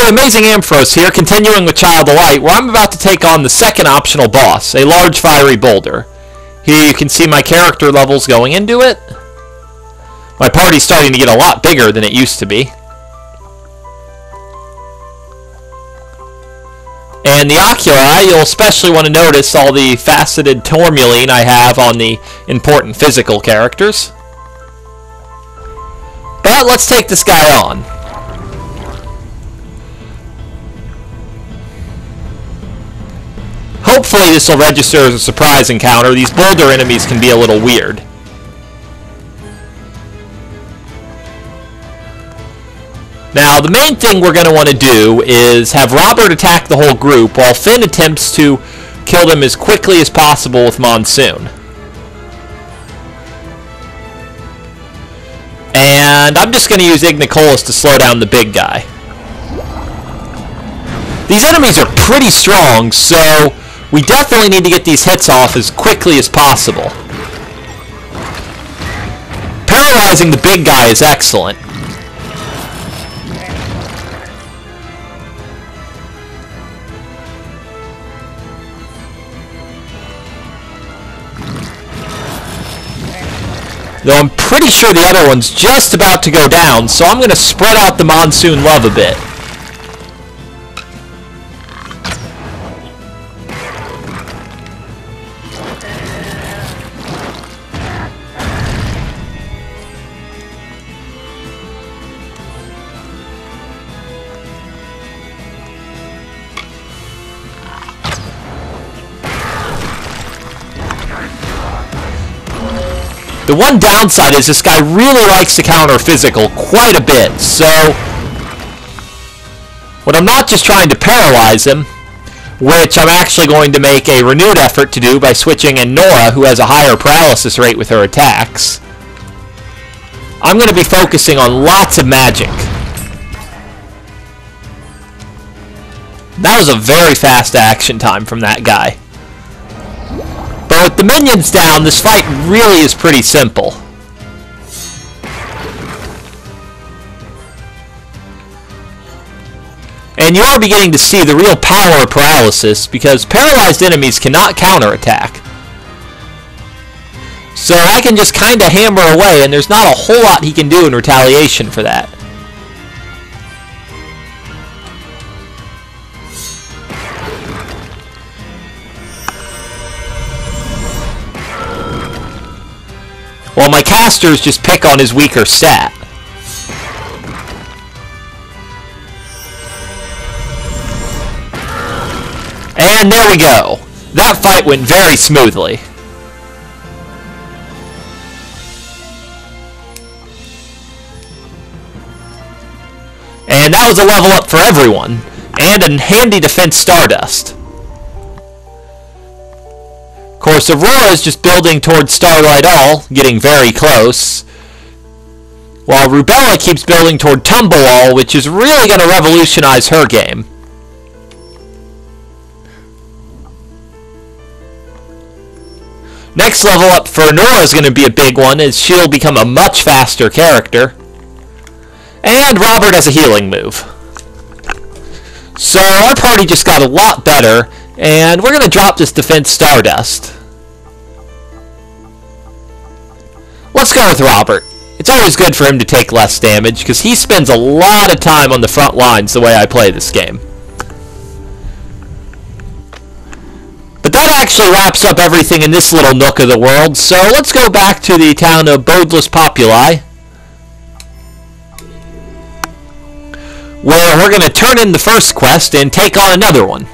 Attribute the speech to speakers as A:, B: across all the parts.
A: Amazing Ampharos here, continuing with Child of Light, where I'm about to take on the second optional boss, a large fiery boulder. Here you can see my character levels going into it. My party's starting to get a lot bigger than it used to be. And the oculi, you'll especially want to notice all the faceted tourmaline I have on the important physical characters. But let's take this guy on. Hopefully this will register as a surprise encounter. These boulder enemies can be a little weird. Now, the main thing we're going to want to do is have Rambart attack the whole group while Finn attempts to kill them as quickly as possible with Monsoon. And I'm just going to use Ignicolis to slow down the big guy. These enemies are pretty strong, so we definitely need to get these hits off as quickly as possible. Paralyzing the big guy is excellent. Though I'm pretty sure the other one's just about to go down, so I'm going to spread out the Monsoon love a bit. The one downside is this guy really likes to counter physical quite a bit, so when I'm not just trying to paralyze him, which I'm actually going to make a renewed effort to do by switching in Nora, who has a higher paralysis rate with her attacks, I'm going to be focusing on lots of magic. That was a very fast action time from that guy. But with the minions down, this fight really is pretty simple. And you are beginning to see the real power of paralysis, because paralyzed enemies cannot counterattack. So I can just kind of hammer away, and there's not a whole lot he can do in retaliation for that. While my casters just pick on his weaker stat. And there we go. That fight went very smoothly. And that was a level up for everyone, and a handy defense Stardust. Of course, Aurora is just building towards Starlight All, getting very close, while Rubella keeps building toward Tumble All, which is really going to revolutionize her game. Next level up for Nora is going to be a big one, as she'll become a much faster character. And Rambart has a healing move. So our party just got a lot better, and we're going to drop this defense Stardust. Let's go with Rambart. It's always good for him to take less damage, because he spends a lot of time on the front lines the way I play this game. But that actually wraps up everything in this little nook of the world, so let's go back to the town of Bodless Populi, where we're going to turn in the first quest and take on another one.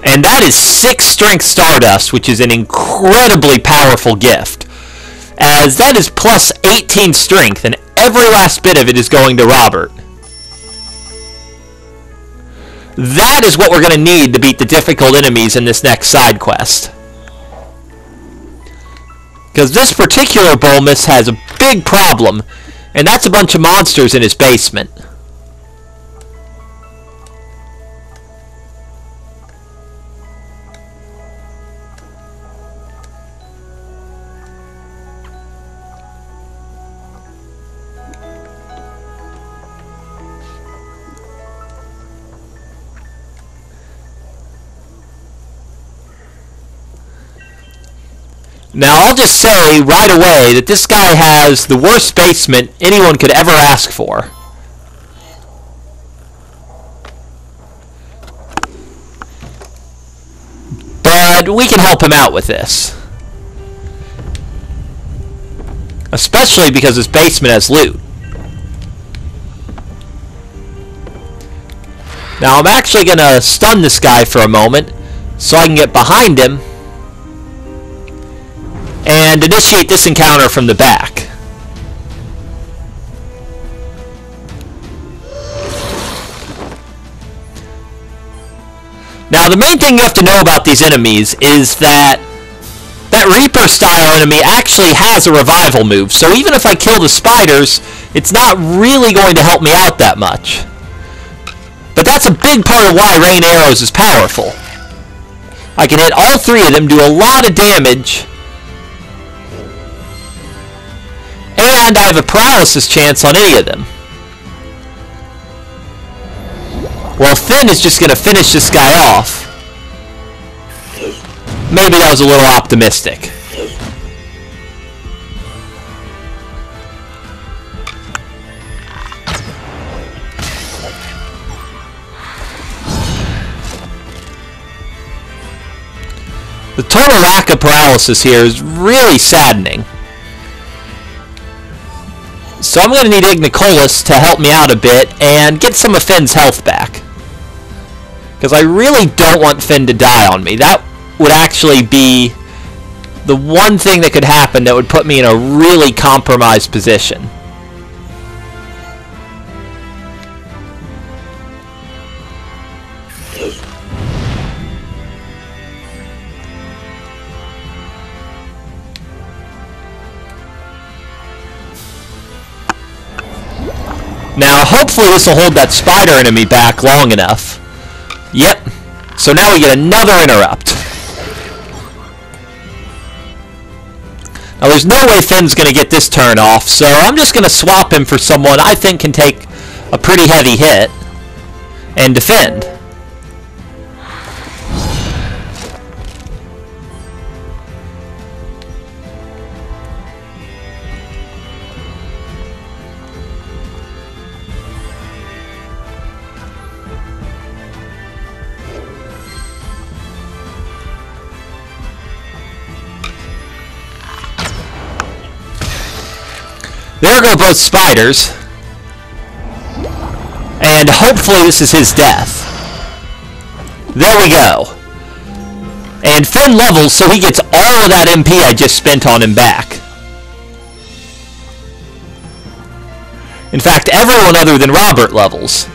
A: And that is 6 Strength Stardust, which is an incredibly powerful gift, as that is plus 18 Strength, and every last bit of it is going to Robert. That is what we're going to need to beat the difficult enemies in this next side quest. Because this particular Bulmus has a big problem, and that's a bunch of monsters in his basement. Now, I'll just say right away that this guy has the worst basement anyone could ever ask for. But we can help him out with this. Especially because his basement has loot. Now, I'm actually going to stun this guy for a moment so I can get behind him and initiate this encounter from the back. Now, the main thing you have to know about these enemies is that Reaper style enemy actually has a revival move, so even if I kill the spiders, it's not really going to help me out that much. But that's a big part of why rain arrows is powerful. I can hit all three of them, do a lot of damage, and I have a paralysis chance on any of them. Well, Finn is just going to finish this guy off. Maybe that was a little optimistic. The total lack of paralysis here is really saddening. So I'm going to need Ignicolis to help me out a bit and get some of Finn's health back. Because I really don't want Finn to die on me. That would actually be the one thing that could happen that would put me in a really compromised position. Now, hopefully this will hold that spider enemy back long enough. Yep. So now we get another interrupt. Now, there's no way Finn's going to get this turn off, so I'm just going to swap him for someone I think can take a pretty heavy hit and defend. There go both spiders. And hopefully this is his death. There we go. And Finn levels, so he gets all of that MP I just spent on him back. In fact, everyone other than Robert levels.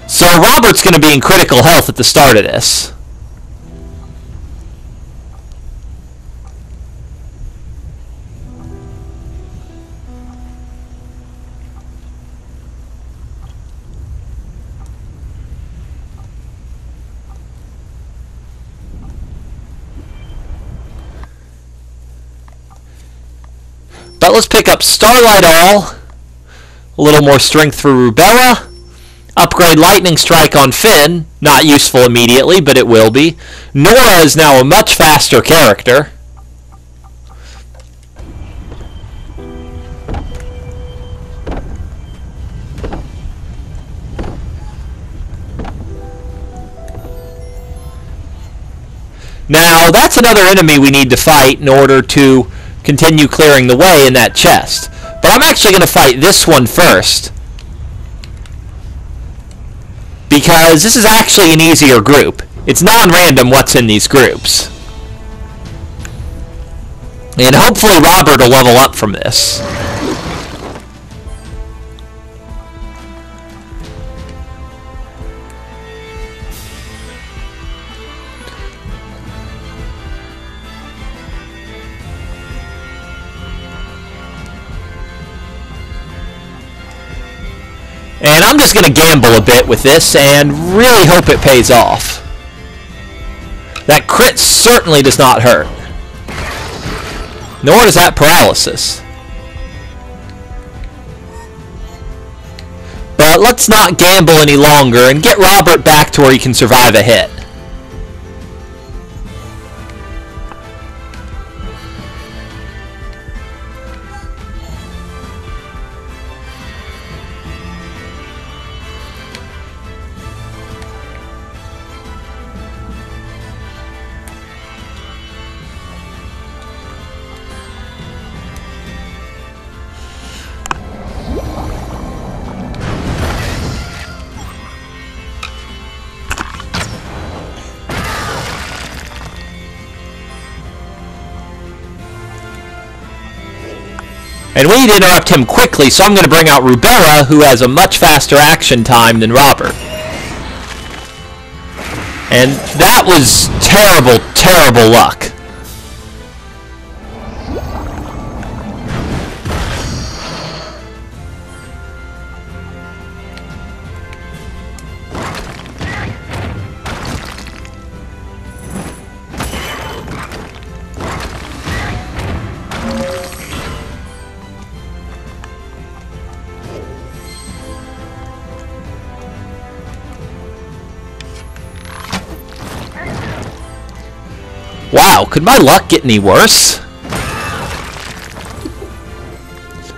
A: So Robert's going to be in critical health at the start of this. But let's pick up Starlight All, a little more strength for Rubella, upgrade Lightning Strike on Finn, not useful immediately, but it will be. Nora is now a much faster character. Now, that's another enemy we need to fight in order to continue clearing the way in that chest. But I'm actually going to fight this one first, because this is actually an easier group. It's non-random what's in these groups. And hopefully Robert will level up from this. And I'm just going to gamble a bit with this and really hope it pays off. That crit certainly does not hurt. Nor does that paralysis. But let's not gamble any longer and get Rambart back to where he can survive a hit. And we need to interrupt him quickly, so I'm going to bring out Rubera, who has a much faster action time than Rambart. And that was terrible, terrible luck. Wow, could my luck get any worse?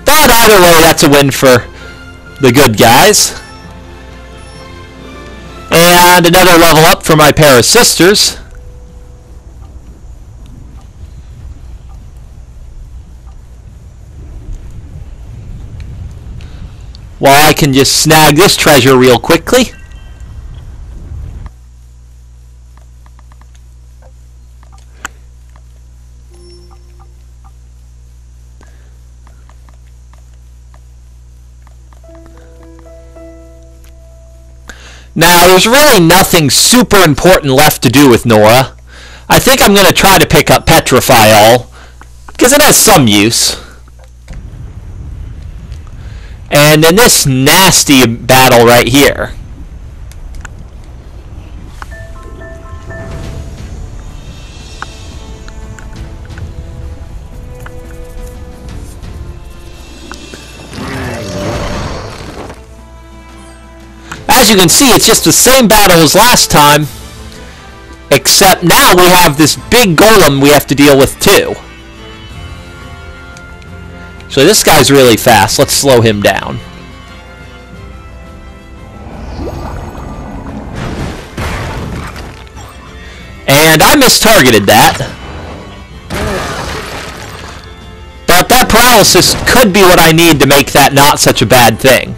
A: But either way, that's a win for the good guys. And another level up for my pair of sisters. While I can just snag this treasure real quickly. Now, there's really nothing super important left to do with Nora. I think I'm going to try to pick up Petrify All, because it has some use. And then this nasty battle right here. As you can see, it's just the same battle as last time, except now we have this big golem we have to deal with too. So this guy's really fast. Let's slow him down. And I mistargeted that. But that paralysis could be what I need to make that not such a bad thing.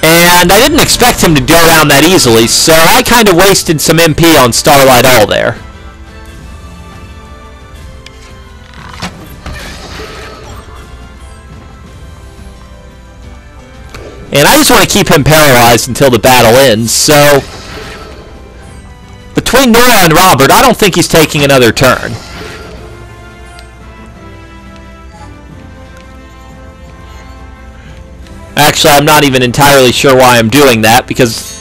A: And I didn't expect him to go down that easily, so I kind of wasted some MP on Starlight All there. And I just want to keep him paralyzed until the battle ends, so between Nora and Rambart, I don't think he's taking another turn. Actually, I'm not even entirely sure why I'm doing that, because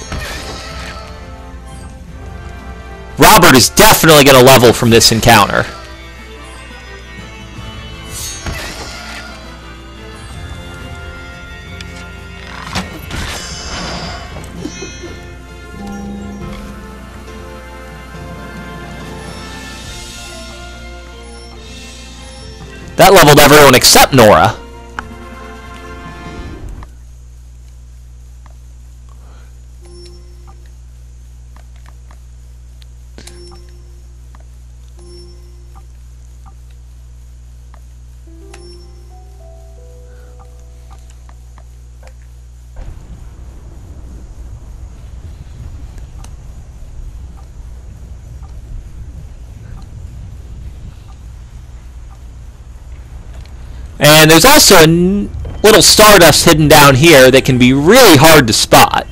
A: Rambart is definitely going to level from this encounter. That leveled everyone except Nora. And there's also little stardust hidden down here that can be really hard to spot.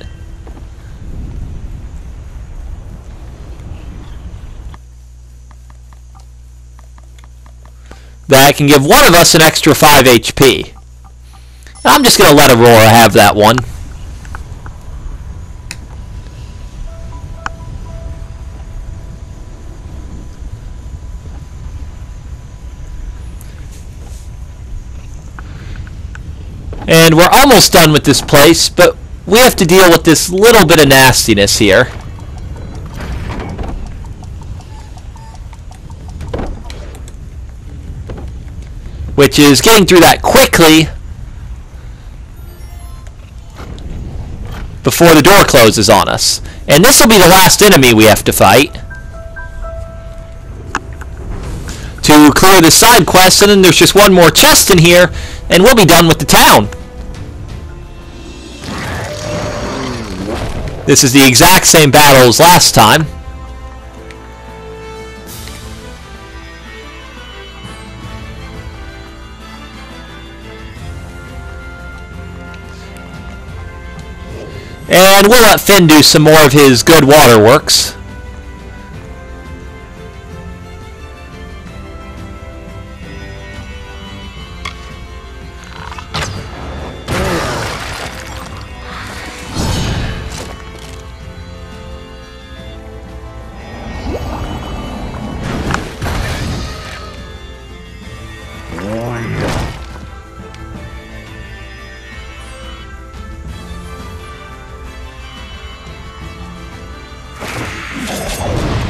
A: That can give one of us an extra 5 HP. I'm just going to let Aurora have that one. And we're almost done with this place, but we have to deal with this little bit of nastiness here. Which is getting through that quickly before the door closes on us. And this will be the last enemy we have to fight to clear the side quest, and then there's just one more chest in here, and we'll be done with the town. This is the exact same battle as last time. And we'll let Finn do some more of his good waterworks.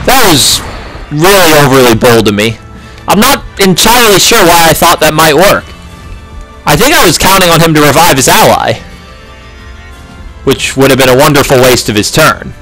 A: That was really overly bold of me. I'm not entirely sure why I thought that might work. I think I was counting on him to revive his ally, which would have been a wonderful waste of his turn.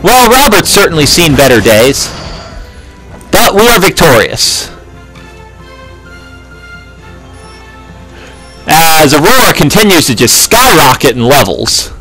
A: Well, Robert's certainly seen better days, but we are victorious. As Aurora continues to just skyrocket in levels.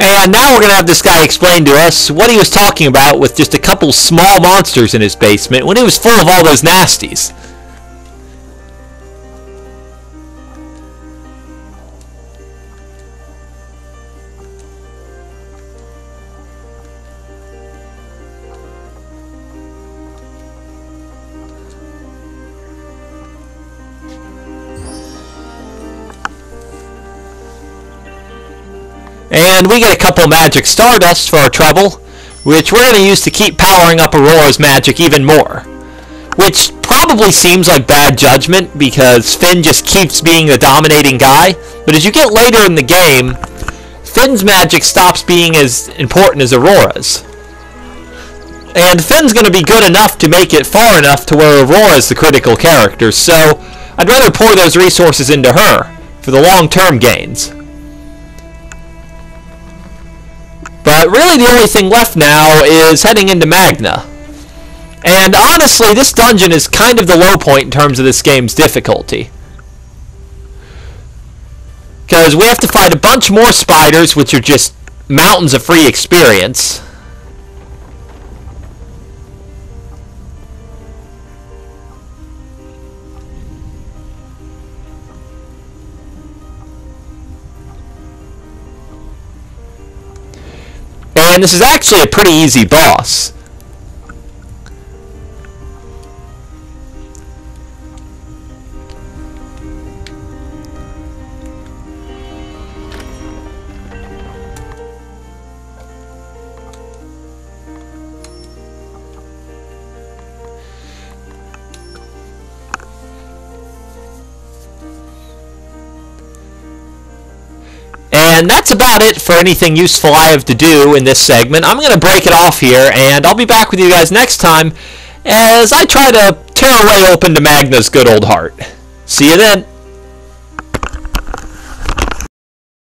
A: And now we're going to have this guy explain to us what he was talking about with just a couple small monsters in his basement when he was full of all those nasties. And we get a couple magic stardust for our trouble, which we're going to use to keep powering up Aurora's magic even more. Which probably seems like bad judgment because Finn just keeps being the dominating guy, but as you get later in the game, Finn's magic stops being as important as Aurora's. And Finn's going to be good enough to make it far enough to where Aurora's the critical character, so I'd rather pour those resources into her for the long-term gains. But really the only thing left now is heading into Magna. And honestly, this dungeon is kind of the low point in terms of this game's difficulty. Because we have to fight a bunch more spiders, which are just mountains of free experience. And this is actually a pretty easy boss. And that's about it for anything useful I have to do in this segment. I'm going to break it off here, and I'll be back with you guys next time as I try to tear a way open to Magna's good old heart. See you then.